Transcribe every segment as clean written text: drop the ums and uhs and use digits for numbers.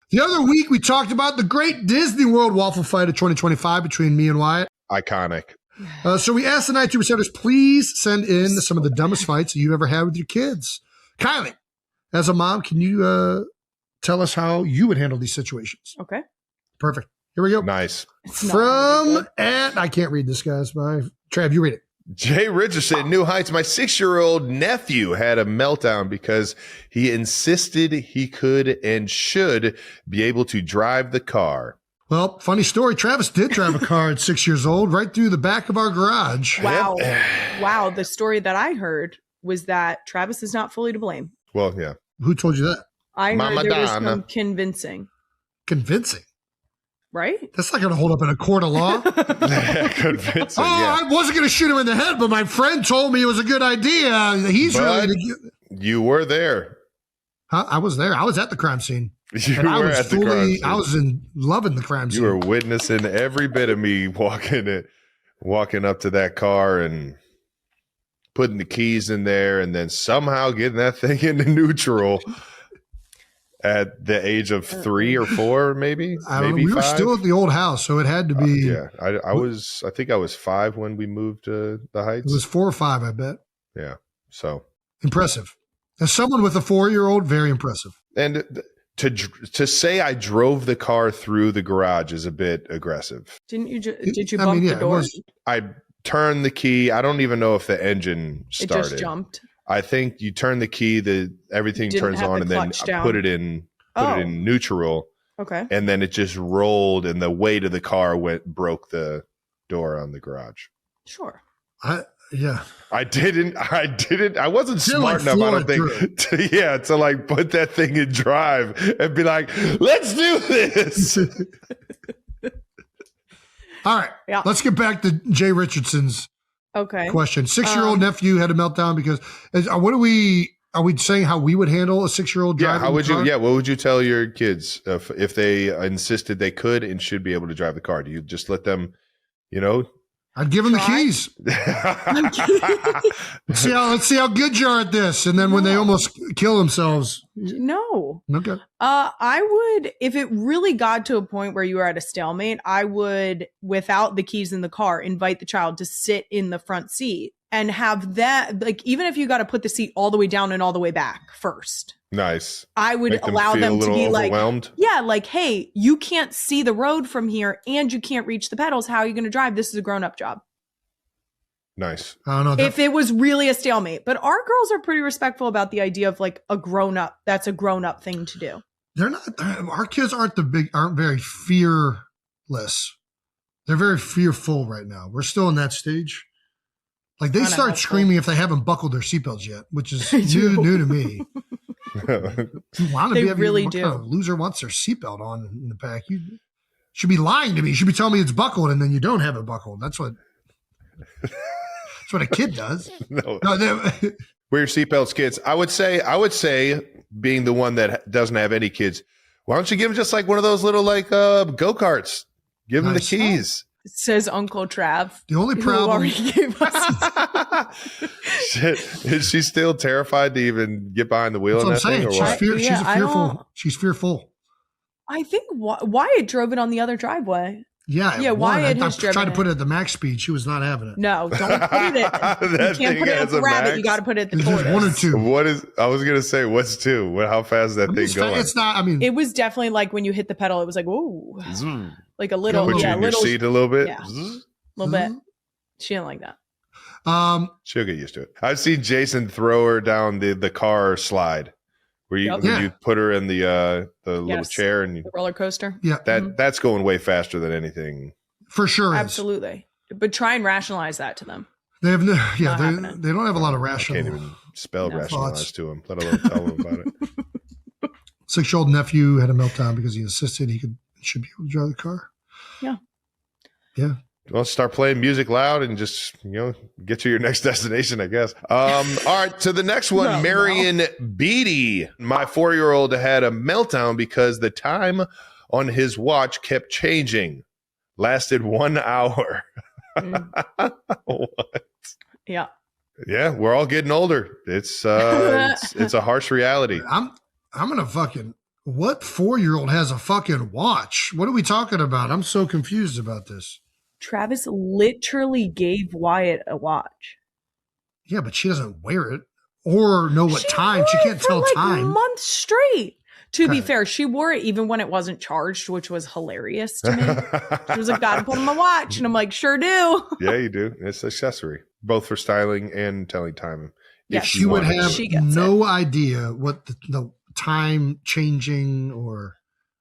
The other week, we talked about the Great Disney World Waffle Fight of 2025 between me and Wyatt. Iconic. So we asked the 92%ers, please send in some of the dumbest fights you ever had with your kids. Kylie, as a mom, can you tell us how you would handle these situations? Okay. Perfect. Here we go. Nice. I can't read this, guys. Trav, you read it. Jay Richardson, New Heights. My 6-year-old nephew had a meltdown because he insisted he could and should be able to drive the car. Well, funny story. Travis did drive a car at 6 years old right through the back of our garage. Wow. Wow. The story that I heard was that Travis is not fully to blame. Well, yeah. Who told you that? I heard there was some convincing. Convincing? Right? That's not going to hold up in a court of law. Convincing, I wasn't going to shoot him in the head, but my friend told me it was a good idea. You were there. Huh? I was there. I was at the crime scene. You were at the crime scene. I was loving the crime scene. You were witnessing every bit of me walking up to that car and putting the keys in there and then somehow getting that thing into neutral. At the age of 3 or 4, maybe. I don't know. We 5? were still at the old house, so it had to be. I think I was 5 when we moved to the Heights. It was 4 or 5, I bet. Yeah. So impressive. As someone with a 4-year-old, very impressive. And to say I drove the car through the garage is a bit aggressive. Didn't you? Did you bump the door? I turned the key. I don't even know if the engine started. It just jumped. I think you turn the key, everything turns on, and then I put it in neutral. Okay. And then it just rolled, and the weight of the car broke the door on the garage. Sure. I didn't. I wasn't smart enough, I don't think, to like put that thing in drive and be like, let's do this. All right. Yeah. Let's get back to Jay Richardson's question. 6-year-old nephew had a meltdown because are we saying how we would handle a 6-year-old driving? How would you? Yeah, what would you tell your kids if they insisted they could and should be able to drive the car? Do you just let them, I'd give them the keys. Let's see how good you are at this. And then when they almost kill themselves. No. Okay. I would, if it really got to a point where you were at a stalemate, I would, without the keys in the car, invite the child to sit in the front seat and have that, like, even if you got to put the seat all the way down and all the way back first. Nice. I would allow them to be overwhelmed. like, hey, you can't see the road from here and you can't reach the pedals. How are you going to drive? This is a grown-up job. Nice. I don't know. If it was really a stalemate. But our girls are pretty respectful about the idea of like a grown-up. That's a grown-up thing to do. They're not. Our kids aren't very fearless. They're very fearful right now. We're still in that stage. Like they start screaming if they haven't buckled their seatbelts yet, which is new to me. They really do. Kind of loser wants their seatbelt on in the back. You should be lying to me. You should be telling me it's buckled and then you don't have it buckled. That's what a kid does. No, wear your seatbelts, kids. I would say, being the one that doesn't have any kids, why don't you give them just like one of those little like go-karts? Give them the keys. Says Uncle Trav. The only problem. Shit. Is she still terrified to even get behind the wheel? That's what I'm saying. She's fearful. I think Wyatt drove it on the other driveway. Yeah. Wyatt has driven tried to put it at the max speed. She was not having it. No, don't put it at. You can't put it at the rabbit. You got to put it at the tortoise. 1 or 2. I was gonna say, what's 2? How fast is that thing going? It's not. I mean, it was definitely like when you hit the pedal, it was like, whoa, like a little. Put you in your seat a little bit. Yeah, a little bit. She didn't like that. She'll get used to it. I've seen Jason throw her down the car slide where you put her in the little chair and the roller coaster. Yeah, that's going way faster than anything. For sure, absolutely. But try and rationalize that to them. They have they don't have a lot of rational. I can't even spell rationalize to them, let alone tell them about it. 6-year-old nephew had a meltdown because he insisted should be able to drive the car. Yeah. Well, start playing music loud and just, get to your next destination, I guess. All right, to the next one, Marion Beatty. My 4-year-old had a meltdown because the time on his watch kept changing. Lasted 1 hour. What? Yeah. Yeah, we're all getting older. It's a harsh reality. I'm gonna fucking What 4-year-old has a fucking watch? What are we talking about? I'm so confused about this. Travis literally gave Wyatt a watch. Yeah, but she doesn't wear it or know what time. She can't tell like time. Months straight. To be Okay. fair, she wore it even when it wasn't charged, which was hilarious to me. She was like, "Gotta put on my watch," and I'm like, "Sure do." Yeah, you do. It's accessory, both for styling and telling time. Yeah, If She would wanted. have She gets no idea what the time changing or.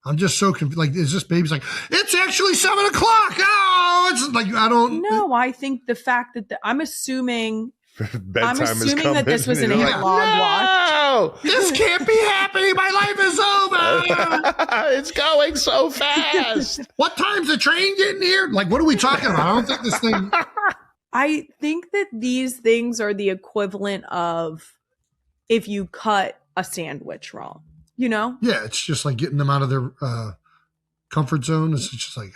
I'm just so confused. Like, is this baby's like, it's actually 7 o'clock. Oh, it's like, I don't. No, I think the fact that I'm assuming Bedtime is assuming coming. that this was an and you're analog watch. This can't be happening. My life is over. It's going so fast. What time's the train getting here? Like, what are we talking about? I don't think this thing. I think that these things are the equivalent of if you cut a sandwich wrong, you know? Yeah, it's just like getting them out of their comfort zone. It's just like,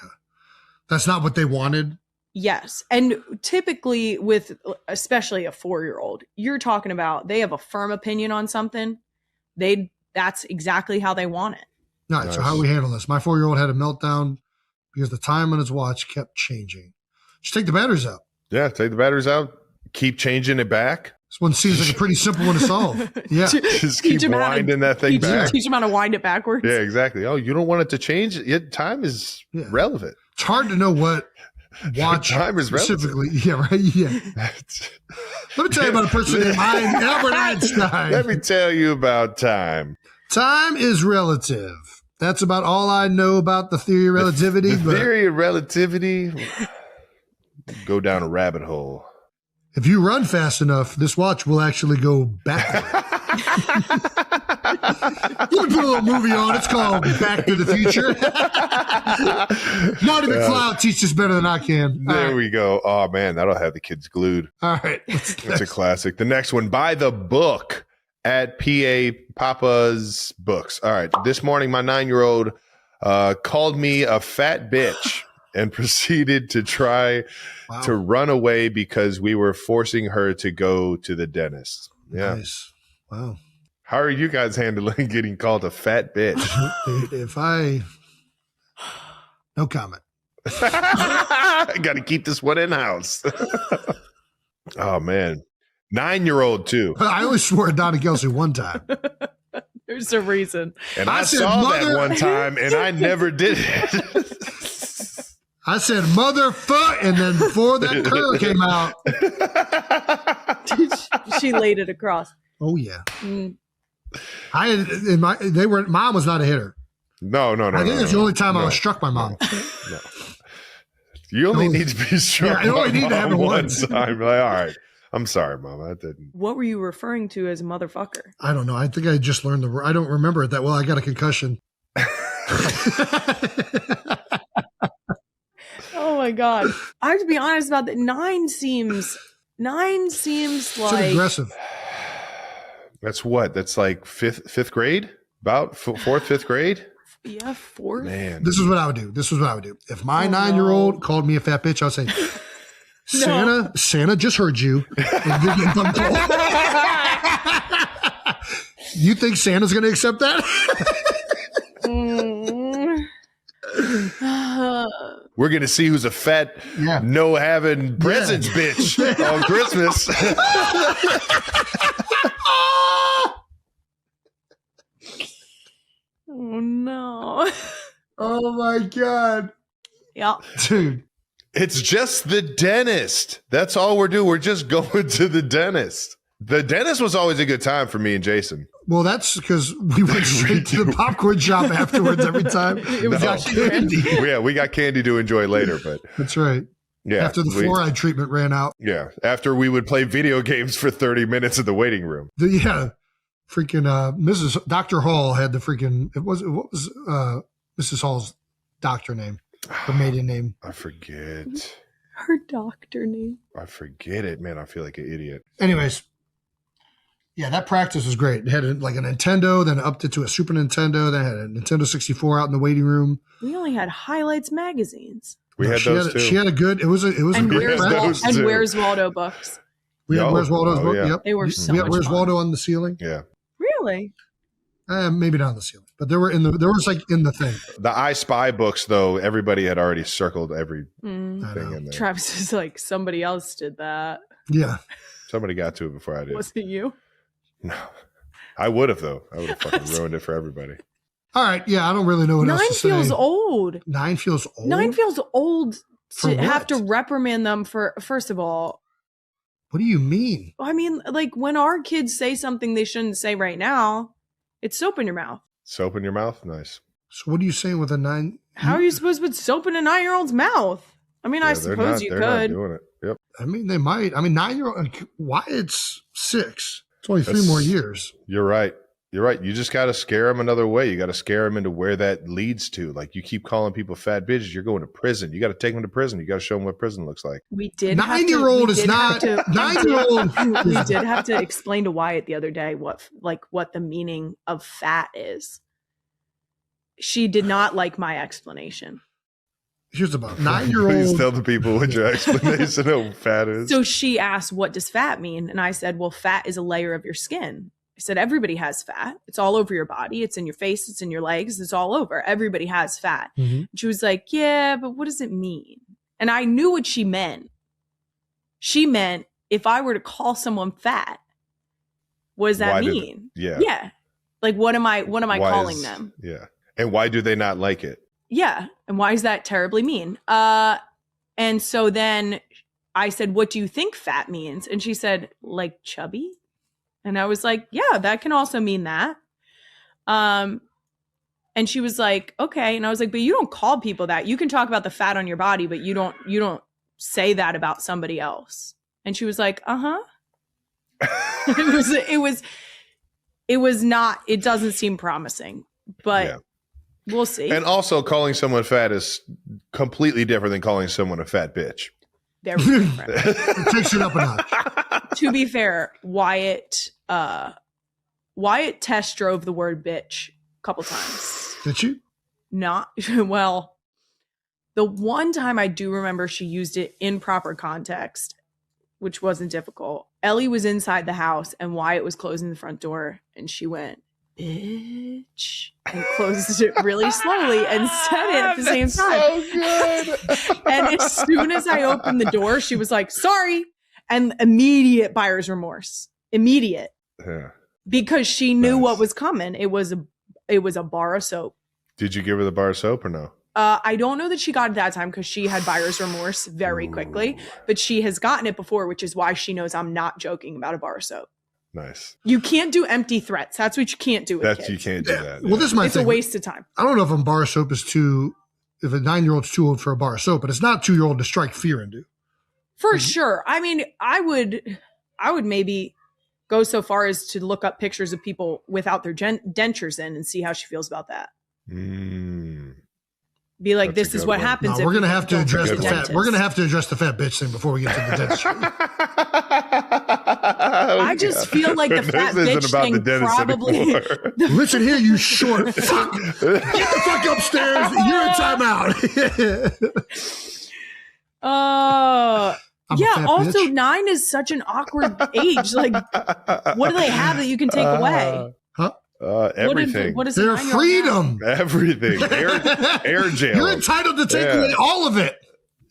that's not what they wanted. Yes. And typically with especially a 4-year-old, you're talking about they have a firm opinion on something. That's exactly how they want it. All right, so how do we handle this? My 4-year-old had a meltdown because the time on his watch kept changing. Just take the batteries out. Yeah, take the batteries out. Keep changing it back. This one seems like a pretty simple one to solve. Yeah. Just keep winding that thing back. Teach them how to wind it backwards. Yeah, exactly. Oh, you don't want it to change? Time is relevant. It's hard to know what watch Time is specifically. Yeah, right. Yeah. Let me tell you about a person named Albert Einstein. Let me tell you about time. Time is relative. That's about all I know about the theory of relativity. The theory of relativity. Go down a rabbit hole. If you run fast enough, this watch will actually go backward. You can put a little movie on. It's called Back to the Future. Not even Cloud teaches better than I can. There we go. Oh, man, that'll have the kids glued. All right. It's a classic. The next one, By the Book at PA Papa's Books. All right. This morning, my 9-year-old called me a fat bitch and proceeded to try to run away because we were forcing her to go to the dentist. Yeah. Nice. Wow. How are you guys handling getting called a fat bitch? Dude, no comment. I got to keep this one in house. Oh, man. 9-year-old, too. I only swore at Donna Kelce one time. There's a reason. And I saw that one time, and I never did it. I said motherfuck, and then before that curl came out. She laid it across. Oh, yeah. Mom was not a hitter. No. I think it's the only time I was struck by mom. No. You only need to be struck you only by need to mom have it one once. time. Like, all right. I'm sorry, Mom. I didn't. What were you referring to as motherfucker? I don't know. I think I just learned I don't remember it that well. I got a concussion. Oh my God. I have to be honest about that. 9 seems It's like aggressive. That's what? That's like fifth grade? About fourth, fifth grade? Yeah, 4. Man. This is what I would do. If my 9-year-old called me a fat bitch, I would say, Santa just heard you. And you're getting phone call. You think Santa's going to accept that? We're going to see who's a fat, no having presents bitch on Christmas. Oh no. Oh my God. Yeah. Dude. It's just the dentist. That's all we're doing. We're just going to the dentist. The dentist was always a good time for me and Jason. Well, that's because we went straight to the popcorn shop afterwards every time. We got candy. Yeah, we got candy to enjoy later, but that's right. Yeah. After the fluoride treatment ran out. Yeah. After we would play video games for 30 minutes in the waiting room. Freaking Mrs. Dr. Hall had the freaking what was Mrs. Hall's doctor name? Her maiden name. I forget. Her doctor name. I forget it, man. I feel like an idiot. Anyways. Yeah, that practice was great. It had like a Nintendo, then upped it to a Super Nintendo, then had a Nintendo 64 out in the waiting room. We only had highlights magazines. We had those too. She had a good. It was a and Where's Waldo books. We had Where's Waldo's book. Yeah. Yep. They were so we had much Where's fun. Waldo on the ceiling. Yeah. Really? Maybe not on the ceiling, but there was like in the thing. The I Spy books, though, everybody had already circled every thing in there. Travis is like, somebody else did that. Yeah. Somebody got to it before I did. Was it you? No. I would have, though. I would have fucking ruined it for everybody. All right. Yeah, I don't really know what else to say. 9 feels old. 9 feels old? 9 feels old For to have what? to reprimand them for, first of all. What do you mean? I mean, like when our kids say something they shouldn't say right now, it's soap in your mouth. Soap in your mouth? Nice. So what are you saying with a 9? How are you supposed to put soap in a 9-year-old's mouth? I mean, I suppose you they're not could. doing it. Yep. I mean, they might. I mean, 9-year-old. Wyatt's 6. It's only 3 more years. You're right. You're right. You just got to scare them another way. You got to scare them into where that leads to. Like you keep calling people fat bitches, you're going to prison. You got to take them to prison. You got to show them what prison looks like. We did. 9-year-old is not 9-year-old. We did have to explain to Wyatt the other day what the meaning of fat is. She did not like my explanation. Here's about Please 9-year-old. tell the people what your explanation of fat is. So she asked, "What does fat mean?" And I said, "Well, fat is a layer of your skin." I said, "Everybody has fat. It's all over your body. It's in your face. It's in your legs. It's all over. Everybody has fat." Mhm. She was like, "Yeah, but what does it mean?" And I knew what she meant. She meant if I were to call someone fat, what does that mean? Yeah. Like what am I calling them? Yeah. And why do they not like it? Yeah. And why is that terribly mean? And so then I said, "What do you think fat means?" And she said, "Like chubby." And I was like, "Yeah, that can also mean that." And she was like, "Okay." And I was like, "But you don't call people that. You can talk about the fat on your body, but you don't say that about somebody else." And she was like, "Uh-huh." It was not, it doesn't seem promising, but we'll see. And also calling someone fat is completely different than calling someone a fat bitch. Very different. It takes it up a notch. To be fair, Wyatt test drove the word bitch a couple times. Did you? Not well. The one time I do remember she used it in proper context, which wasn't difficult. Ellie was inside the house and Wyatt was closing the front door and she went, "Bitch," and closed it really slowly and said it at the same time. So good. And as soon as I opened the door, she was like, "Sorry." And immediate buyer's remorse. Immediate. Yeah. Because she knew what was coming. It was a bar of soap. Did you give her the bar of soap or no? I don't know that she got it that time because she had buyer's remorse very quickly, but she has gotten it before, which is why she knows I'm not joking about a bar of soap. Nice. You can't do empty threats. That's what you can't do with kids. You can't do that. Well, this is my It's thing. a waste of time. I don't know if a bar of soap is if a 9-year-old's too old for a bar of soap, but it's not too year old to strike fear into. For sure. I mean, I would maybe go so far as to look up pictures of people without their dentures in and see how she feels about that. Be like, That's a this is good what one. happens. No, we're gonna have to address the fat. dentist. We're gonna have to address the fat bitch thing before we get to the dentistry. I just feel like the fat This isn't bitch about thing the dentist probably. anymore. Listen here, you short fuck. Get the fuck upstairs. You're in timeout. I'm a Yeah. fat Also, bitch. 9 is such an awkward age. Like, what do they have that you can take away? Huh? Everything. What is Their 9-year-old freedom. Everything. Air jail. You're entitled to take away all of it.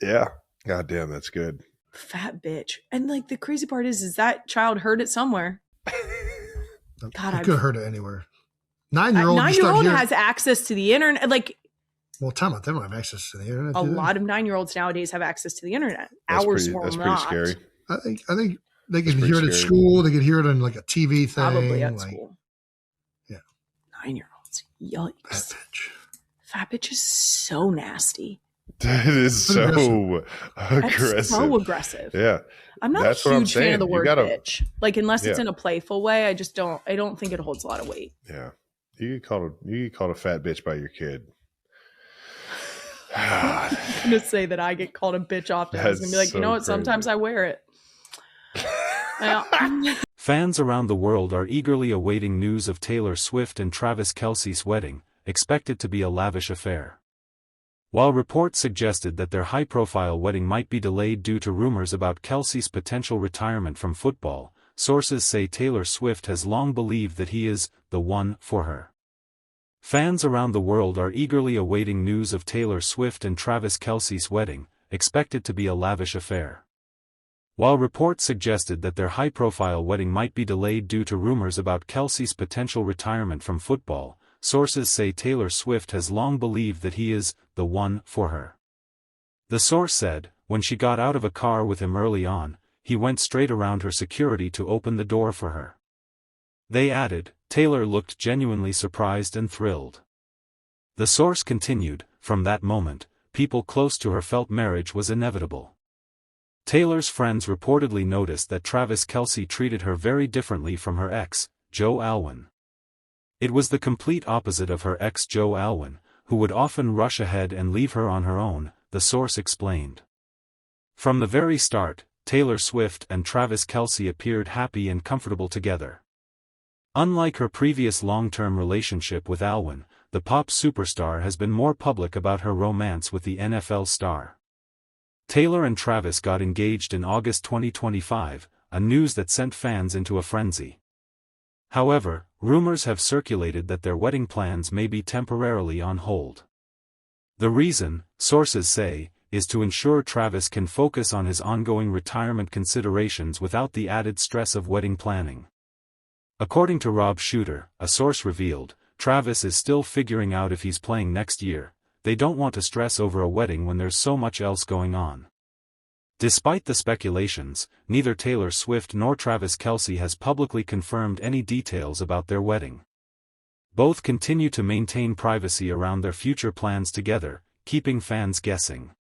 Yeah. God damn, that's good. Fat bitch. And like the crazy part is that child heard it somewhere. God, I could have heard it anywhere. 9-year-old. 9-year-old has access to the internet. Like, well, time out. They don't have access to the internet. a do they? lot of 9-year-olds nowadays have access to the internet. That's Ours pretty, will that's not. pretty scary. I think they can pretty hear it at scary. school. They can hear it on like a TV thing. Probably at like, school. Yeah. 9-year-olds. Yikes. Fat bitch. Fat bitch is so nasty. That is so aggressive. That's so aggressive. Yeah. I'm not That's a what I'm huge fan saying. of the You word gotta- bitch. Like, unless it's Yeah. in a playful way, I don't think it holds a lot of weight. Yeah. You get called a fat bitch by your kid. I'm going to say that I get called a bitch often. I was going to be like, That's you know so what? Sometimes crazy. I wear it. Well, Fans around the world are eagerly awaiting news of Taylor Swift and Travis Kelce's wedding, expected to be a lavish affair. While reports suggested that their high-profile wedding might be delayed due to rumors about Kelce's potential retirement from football, sources say Taylor Swift has long believed that he is the one for her. Fans around the world are eagerly awaiting news of Taylor Swift and Travis Kelce's wedding, expected to be a lavish affair. While reports suggested that their high-profile wedding might be delayed due to rumors about Kelce's potential retirement from football, sources say Taylor Swift has long believed that he is the one for her. The source said, when she got out of a car with him early on, he went straight around her security to open the door for her. They added, Taylor looked genuinely surprised and thrilled. The source continued, from that moment, people close to her felt marriage was inevitable. Taylor's friends reportedly noticed that Travis Kelce treated her very differently from her ex, Joe Alwyn. It was the complete opposite of her ex Joe Alwyn, who would often rush ahead and leave her on her own, the source explained. From the very start, Taylor Swift and Travis Kelce appeared happy and comfortable together. Unlike her previous long-term relationship with Alwyn, the pop superstar has been more public about her romance with the NFL star. Taylor and Travis got engaged in August 2025, a news that sent fans into a frenzy. However, rumors have circulated that their wedding plans may be temporarily on hold. The reason, sources say, is to ensure Travis can focus on his ongoing retirement considerations without the added stress of wedding planning. According to Rob Shooter, a source revealed, Travis is still figuring out if he's playing next year. They don't want to stress over a wedding when there's so much else going on. Despite the speculations, neither Taylor Swift nor Travis Kelce has publicly confirmed any details about their wedding. Both continue to maintain privacy around their future plans together, keeping fans guessing.